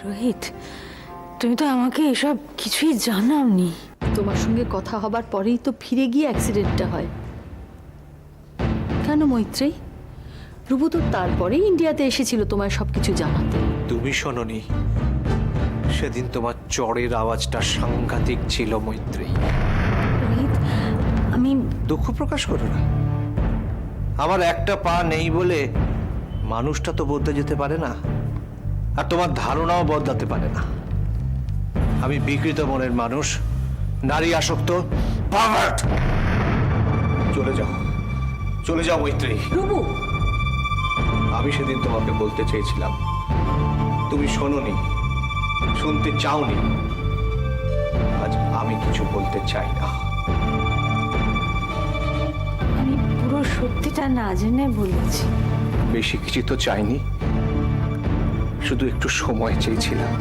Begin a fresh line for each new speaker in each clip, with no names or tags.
রোহিত, তুমি তো আমাকে এসব কিছুই জানাওনি।
তোমার সঙ্গে কথা হবার পরেই তো ফিরে গিয়ে অ্যাক্সিডেন্টটা হয়। কেন মৈত্রী? রূপু তো তারপরেই ইন্ডিয়াতে এসেছিল তোমায় সবকিছু জানাতে।
তুমি শোনোনি? সেদিন তোমার চড়ের আওয়াজটা সাংঘাতিক ছিল মৈত্রী।
রোহিত, আমি
দুঃখ প্রকাশ করো না। আমার একটা পা নেই বলে মানুষটা তো বদলে যেতে পারে না, আর তোমার ধারণাও বদলাতে পারে না। আমি বিকৃত মনের মানুষ, নারী আসক্ত, পারভার্ট। চলে যাও, চলে যাও মৈত্রী।
রূপু,
আমি সেদিন তোমাকে বলতে চেয়েছিলাম, তুমি শোনোনি, শুনতে চাওনি। আজ আমি কিছু বলতে চাই না।
আমি পুরো সত্যিটা না জেনে বলেছি।
বেশি কিছু তো চাইনি, শুধু একটু সময় চেয়েছিলাম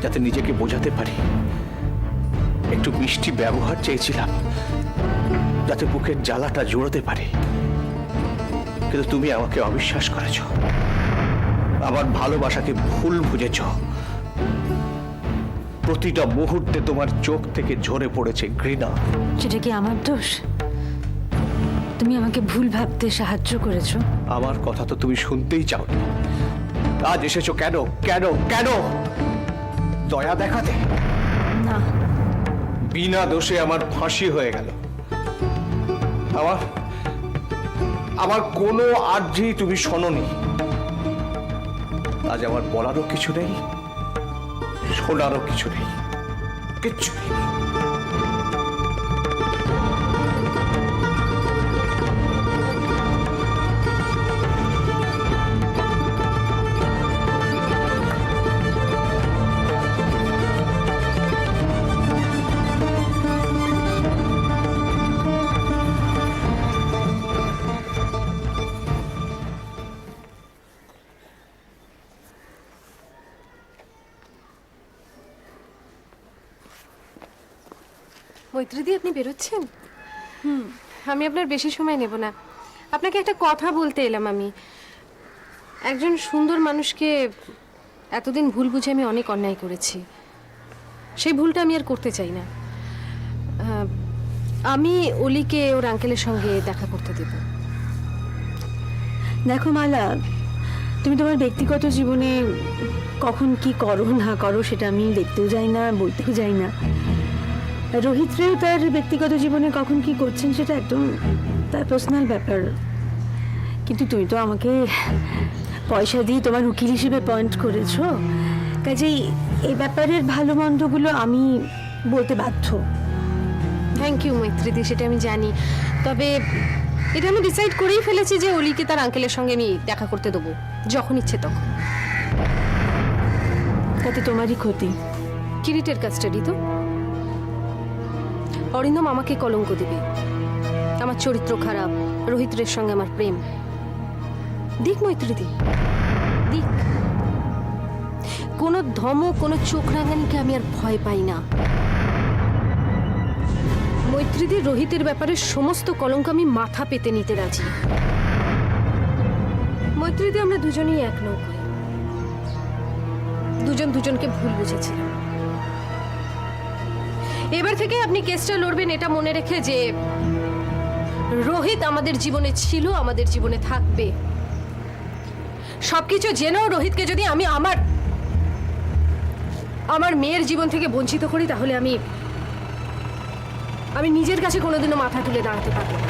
যাতে নিজেকে বোঝাতে পারি। একটু মিষ্টি ব্যবহার চেয়েছিলাম যাতে বুকের জ্বালাটা জোড়াতে পারি। কিন্তু তুমি আমাকে অবিশ্বাস করেছ, আমার ভালোবাসাকে ভুল বুঝেছ। প্রতিটা মুহূর্তে তোমার চোখ থেকে ঝরে পড়েছে ঘৃণা।
সেটা কি আমার দোষ? তুমি আমাকে ভুল ভাবতে সাহায্য করেছো।
আমার কথা তো তুমি শুনতেই চাওনি। আজ এসেছো কেন? কেন কেন? দয়া দেখাতে?
না,
বিনা দোষে আমার ফাঁসি হয়ে গেল। আমার আমার কোনো আর্জি তুমি শোনোনি। আজ আমার বলারও কিছু নেই, শোনারও কিছু নেই, কিচ্ছু নেই।
মৈত্রীদি, আপনি বেরোচ্ছেন? আমি আপনার বেশি সময় নেব না। আপনাকে একটা কথা বলতে এলাম। আমি একজন সুন্দর মানুষকে এতদিন ভুল বুঝে আমি অনেক অন্যায় করেছি। সেই ভুলটা আমি আর করতে চাই না। আমি অলিকে ওর আঙ্কেলের সঙ্গে দেখা করতে দেব।
দেখো মালা, তুমি তোমার ব্যক্তিগত জীবনে কখন কি করো না করো সেটা আমি দেখতেও যাই না, বলতেও যাই না। রোহিতরেও তার ব্যক্তিগত জীবনে কখন কি করছেন সেটা একদম তার পার্সোনাল ব্যাপার। কিন্তু তুমি তো আমাকে পয়সা দিয়ে তোমার উকিল হিসেবে পয়েন্ট করেছো, কাজেই এই ব্যাপারের ভালো মন্দগুলো আমি বলতে বাধ্য।
থ্যাংক ইউ মৈত্রীদি, সেটা আমি জানি। তবে এটা আমি ডিসাইড করেই ফেলেছি যে অলিকে তার আঙ্কেলের সঙ্গে আমি দেখা করতে দেবো, যখন ইচ্ছে তখন।
তাতে তোমারই ক্ষতি।
কিরিটের কাস্টাডি তো। অরিন্দম আমাকে কলঙ্ক দিবে, আমার চরিত্র খারাপ, রোহিতের সঙ্গে আমার প্রেম। দিক মৈত্রীদি, দিক। কোনো ধমক, কোনো চোখ রাঙানিকে আমি আর ভয় পাই না। মৈত্রীদি, রোহিতের ব্যাপারে সমস্ত কলঙ্ক আমি মাথা পেতে নিতে রাজি। মৈত্রীদি, আমরা দুজনেই এক নৌকোয়, দুজন দুজনকে ভুল বুঝেছিলাম। এবার থেকে আপনি কেসটা লড়বেন এটা মনে রেখে যে রোহিত আমাদের জীবনে ছিল, আমাদের জীবনে থাকবে। সবকিছু জেনেও রোহিতকে যদি আমি আমার মেয়ের জীবন থেকে বঞ্চিত করি, তাহলে আমি নিজের কাছে কোনোদিনও মাথা তুলে দাঁড়াতে পারবো না।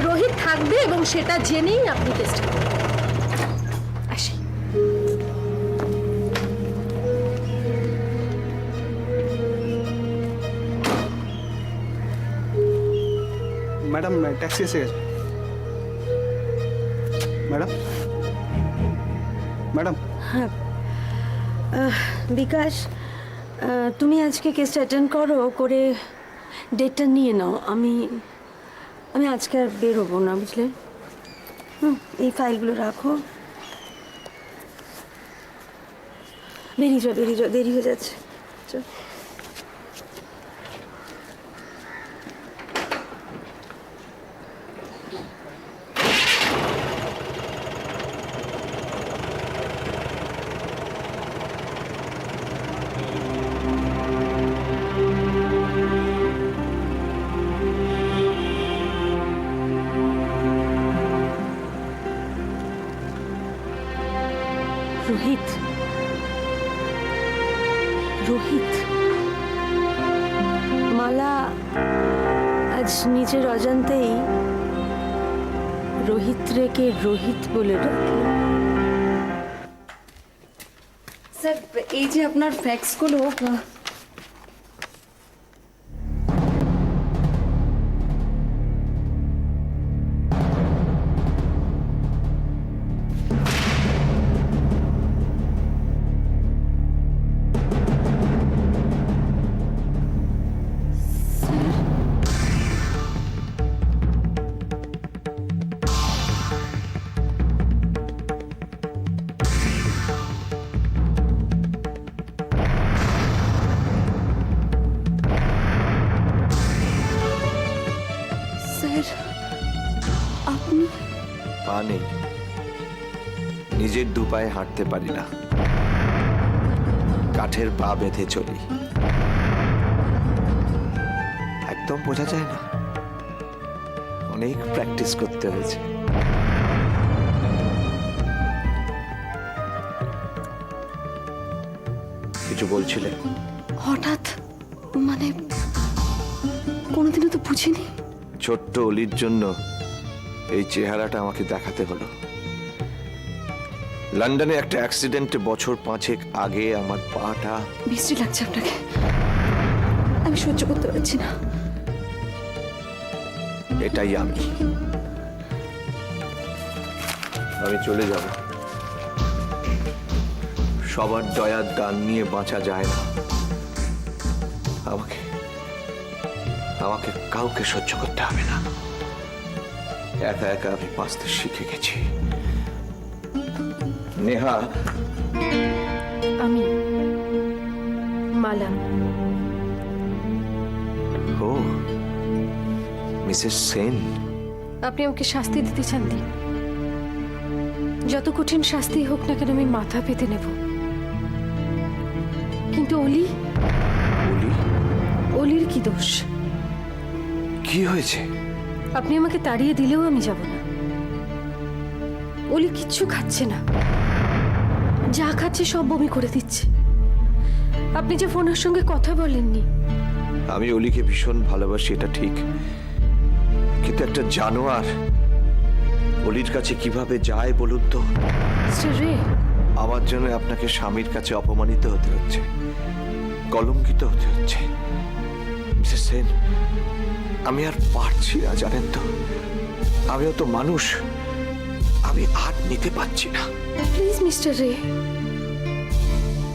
রোহিত থাকবে এবং সেটা জেনেই আপনি কেসটা করবেন। আসি।
ম্যাডাম, ট্যাক্সি এসে গেছে। Madam, madam.
হ্যাঁ বিকাশ, তুমি আজকে কেসটা অ্যাটেন্ড করো, করে ডেটটা নিয়ে নাও। আমি আজকে আর বেরোবো না, বুঝলে? এই ফাইলগুলো রাখো। বেরিয়ে যাও, বেরিয়ে যাও, দেরি হয়ে যাচ্ছে। চল। রোহিত, রোহিত, মালা আজ নিজের অজান্তেই রোহিত রেকে রোহিত বলে ডাকে।
স্যার এই যে আপনার ফ্যাক্সগুলো স্যার আপনি
পা নেই, নিজের দু পায়ে হাঁটতে পারি না, কাঠের পা বেঁধে চলি। একদম বোঝা যায় না, অনেক প্র্যাকটিস করতে হয়েছে। কিছু বলছিলে?
হঠাৎ মানে কোনোদিনও তো বুঝিনি।
ছোট্ট অলির জন্য এই চেহারাটা আমাকে দেখাতে হলো। লন্ডনে একটা অ্যাক্সিডেন্টে বছর 5 আগে আমার পাটা।
বিশ্রী লাগছে আপনাকে, আমি সহ্য করতে পারছি না।
এটাই আমি চলে যাব। সবার দয়ার দান নিয়ে বাঁচা যায় না। আমাকে কাউকে সহ্য করতে হবে না। একা একা আমি বাঁচতে শিখে গেছি। নেহা,
আমি মালা।
ও মিসেস সেন,
আপনি আমাকে শাস্তি দিতে চান দিন, যত কঠিন শাস্তি হোক না কেন আমি মাথা পেতে নেব। কিন্তু অলি,
বলি
অলির কি দোষ?
কি হয়েছে?
আপনি আমাকে তাড়িয়ে দিলেও আমি যাব না। অলি কিচ্ছু খাচ্ছে না, যা খাচ্ছে সব বমি করে দিচ্ছে। আপনি যে ফোনের সঙ্গে কথা বলেননি।
আমি অলিকে ভীষণ ভালোবাসি, এটা ঠিক, কিন্তু একটা জানোয়ার অলির কাছে কিভাবে যায় বলুন তো?
মিস্টার রে,
আমার জন্য আপনাকে স্বামীর কাছে অপমানিত হতে হচ্ছে, কলঙ্কিত হতে হচ্ছে। মিসেস সেন, আমি আর পারছি না, জানেন তো, আমিও তো মানুষ, আমি আর নিতে পারছি না।
প্লিজ মিস্টার রে,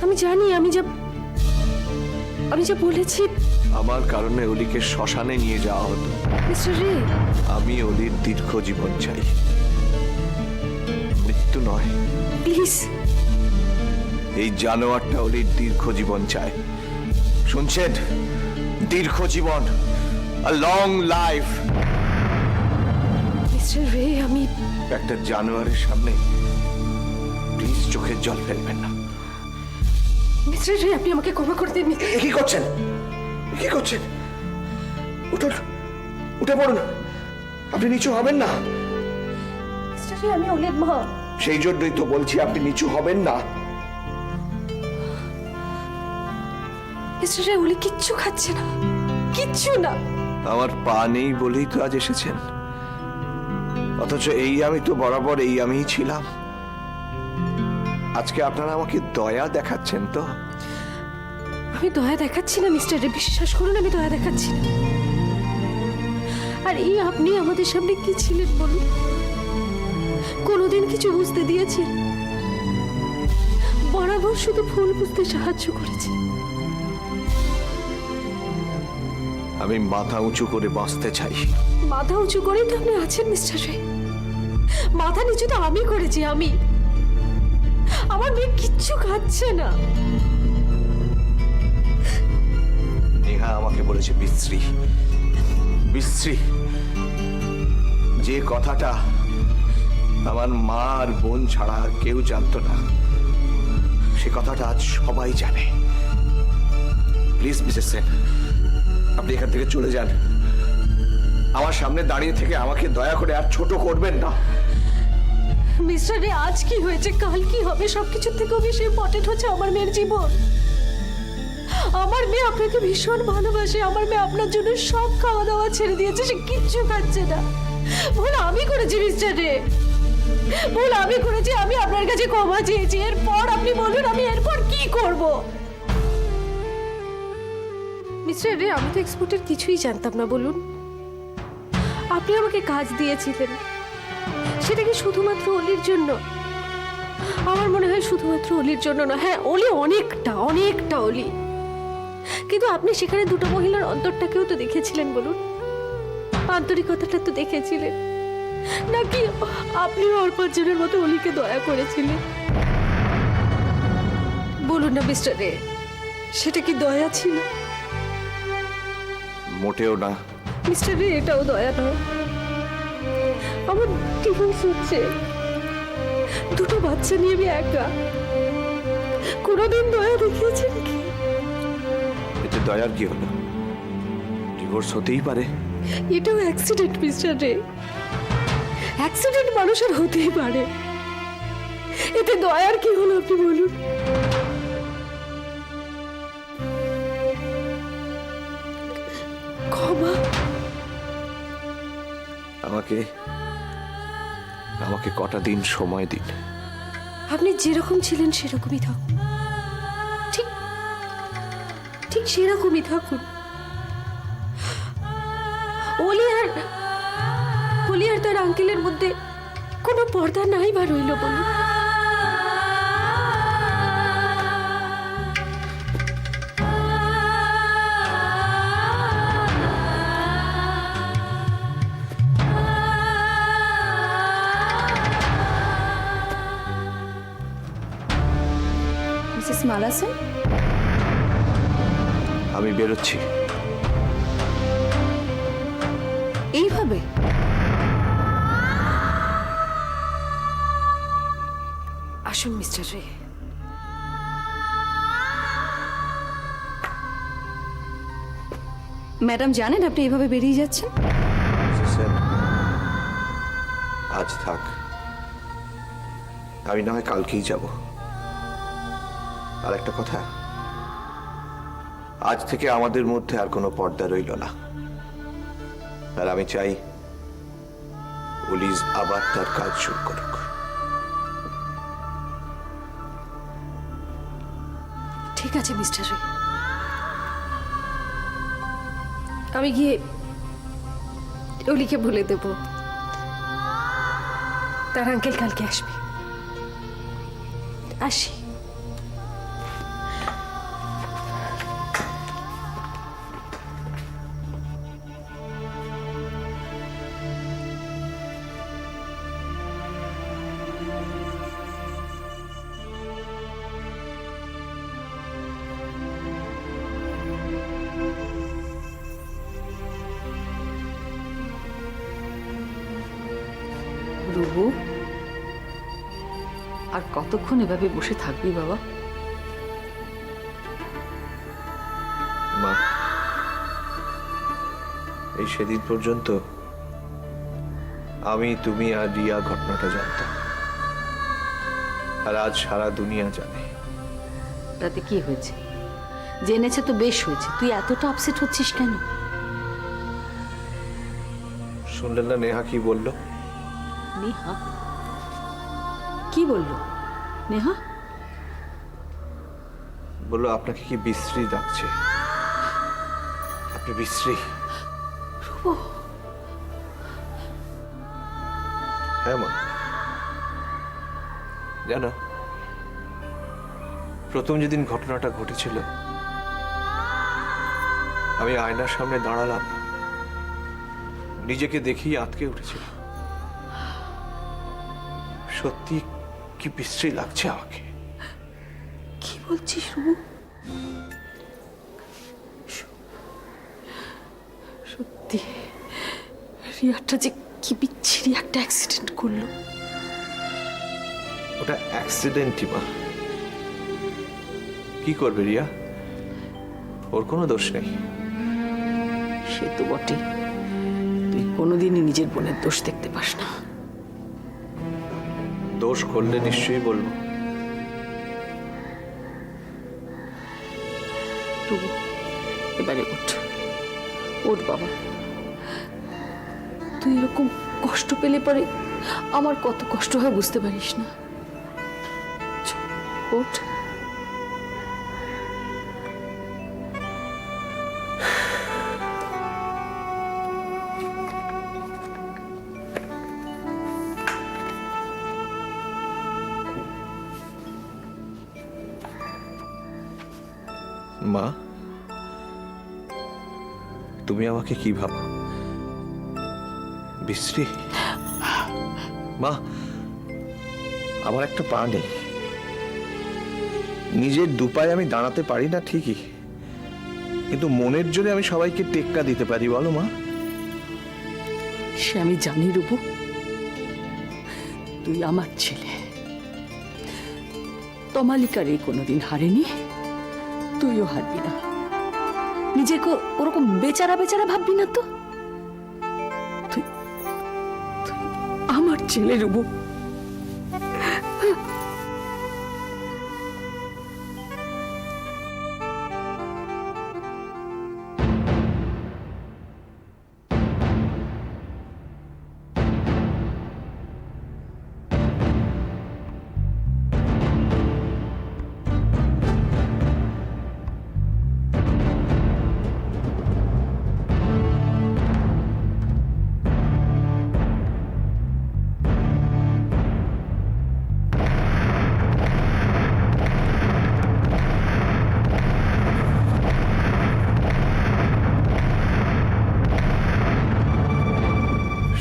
আমি জানি আমি যা বলেছি।
আমার কারণে অলিকে শ্মশানে নিয়ে যাওয়া হতো।
মিস্টার রে,
আমি অলির দীর্ঘ জীবন চাই, মৃত্যু নয়।
প্লিজ।
এই জানোয়ারটা অলির দীর্ঘ জীবন চায়, শুনছেন? দীর্ঘ জীবন, a long life।
মিস্টার রে, আমি
একটা জানোয়ারের সামনে প্লিজ চোখের জল ফেলবেন না।
মিস্টার রে, আপনি আমাকে ক্ষমা করে দিন।
কি করছেন? কি করছেন? উঠুন, উঠে পড়ুন, আপনি নিচু হবেন না।
মিস্টার রে, আমি অলির মা।
সেই জন্যই তো বলছি আপনি নিচু হবেন না।
মিস্টার রে, অলি কিচ্ছু খাচ্ছে না, কিচ্ছু না।
আমার পা নেই বলেই তো আজ এসেছেন, অথচ এই আমি তো বরাবর এই আমিই ছিলাম। আজকে আপনারা আমাকে দয়া দেখাচ্ছেন তো?
আমি দয়া দেখাচ্ছি না মিস্টার রে, বিশ্বাস করুন, আমি দয়া দেখাচ্ছি না। আর এই আপনি আমাদের সামনে কি ছিলেন বলুন? কোনোদিন কিছু বুঝতে দিয়েছেন? বরাবর শুধু ভুল বুঝতে সাহায্য করেছে।
আমি মাথা উঁচু করে বাঁচতে চাই।
মাথা উঁচু করেই তো আপনি আছেন মিস্টার রে। মাথা নিচু তো আমি করেছি, আমি। আমার মেয়ে কিচ্ছু খাচ্ছে না।
নেহা আমাকে বলেছে বিশ্রী, বিশ্রী। যে কথাটা আমার মা আর বোন ছাড়া আর কেউ জানতো না, সে কথাটা আজ সবাই জানে। প্লিজ মিসেস সেন, আপনি এখান থেকে চলে যান। আমার সামনে দাঁড়িয়ে থেকে আমাকে দয়া করে আর ছোট করবেন না।
মিস্টার রে, আজ কি হয়েছে, কাল কি হবে, সবকিছুর থেকেও বেশি ইম্পর্টেন্ট হচ্ছে আমার মেয়ের জীবন। আমার মেয়ে আপনাকে ভীষণ ভালোবাসে। আমার মেয়ে আপনার জন্য সব খাওয়া দাওয়া ছেড়ে দিয়েছে, সে কিচ্ছু খাচ্ছে না। ভুল আমি করেছি মিস্টার রে, ভুল আমি করেছি। আমি আপনার কাছে ক্ষমা চেয়েছি। এরপর আপনি বলুন আমি এরপর কি করব?
মিস্টার রে, আমি তো এক্সপোর্টের কিছুই জানতাম না। বলুন, আপনি আমাকে কাজ দিয়েছিলেন, সেটা কি শুধুমাত্র অলির জন্য? আমার মনে হয় শুধুমাত্র অলির জন্য না। হ্যাঁ, অলি অনেকটা অলি, কিন্তু আপনি সেখানে দুটো মহিলার অন্তরটাকেও তো দেখেছিলেন। বলুন, আন্তরিকতাটা তো দেখেছিলেন নাকি আপনি অর্পার্জনের মতো অলিকে দয়া করেছিলেন? বলুন না মিস্টার রে, সেটা কি দয়া ছিল?
মোটেও না।
মিস্টার রে, এটাও দয়া নয়। আমার ডিভোর্স হচ্ছে, দুটো বাচ্চা নিয়ে আমি একা। কোনোদিন দয়া দেখিয়েছেন কি?
এতে দয়ার কি হলো? ডিভোর্স হতেই পারে।
এটাও অ্যাক্সিডেন্ট মিস্টার রে, অ্যাক্সিডেন্ট মানুষের হতেই পারে। এতে দয়ার কি হলো আপনি বলুন? ক্ষমা?
আমাকে কটা দিন সময় দিন।
আপনি যেরকম ছিলেন সেরকমই থাকুন, ঠিক ঠিক সেরকমই থাকুন। অলি আর তার আঙ্কেলের মধ্যে কোনো পর্দা নাই বা রইল বলুন?
মিসেস মালা সেন,
আমি বেরোচ্ছি।
এইভাবে?
আসুন মিস্টার রে।
ম্যাডাম জানেন আপনি এইভাবে বেরিয়ে যাচ্ছেন?
আজ থাক, আমি না হয় কালকেই যাব। আর একটা কথা, আজ থেকে আমাদের মধ্যে আর কোনো পর্দা রইল না। আর আমি চাই পুলিশ আবার তার কাজ শুরু করুক।
ঠিক আছে মিস্টার রে, আমি গিয়ে অলিকে বলে দেব তার আঙ্কেল কালকে আসবে। আসি।
রুবু, আর কতক্ষণ এভাবে বসে থাকবি বাবা?
মা, এই সেদিন পর্যন্ত আমি, তুমি আর রিয়া ঘটনাটা জানতাম, আর আজ সারা দুনিয়া জানে।
তাতে কি হয়েছে? জেনেছে তো বেশ হয়েছে, তুই এতটা আপসেট হচ্ছিস কেন?
শুনলেন না নেহা কি বলল?
নেহা কি বললো? নেহা
বললো আপনাকে কি বিশ্রী লাগছে? আপনি বিশ্রী? হ্যাঁ মা, জানো প্রথম যেদিন ঘটনাটা ঘটেছিল আমি আয়নার সামনে দাঁড়ালাম, নিজেকে দেখেই আটকে উঠেছিল। সত্যি কি বিশ্রী লাগছে আমাকে।
কি বলছিস রুবু? সত্যি রিয়াটা যে কি বিচ্ছিরি একটা অ্যাক্সিডেন্ট করলো।
ওটা অ্যাক্সিডেন্টই মা, কি করবে রিয়া? ওর কোনো দোষ নেই।
সে তো বটে, তুই কোনোদিনই নিজের বোনের দোষ দেখতে পাস না।
সাহস করলে নিশ্চয়ই বলবো।
রুবু, এবারে ওঠ, ওঠ বাবা। তুই এরকম কষ্ট পেলে পরে আমার কত কষ্ট হয় বুঝতে পারিস না। চল, ওঠ।
মা, তুমি আমাকে কি ভাবো? বিশ্রী? মা, আমার একটা পা নেই, নিজের দুপায়ে আমি দাঁড়াতে পারি না ঠিকই, কিন্তু মনের জোরে আমি সবাইকে টেক্কা দিতে পারি, বলো মা?
সে আমি জানি রুবু, তুই আমার ছেলে। তমালিকারে কোনোদিন হারেনি, তুইও হারবি না। নিজেকে ওরকম বেচারা বেচারা ভাববি না তো। তুই তুই আমার ছেলে রুবু।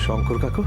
শঙ্কর কাকু,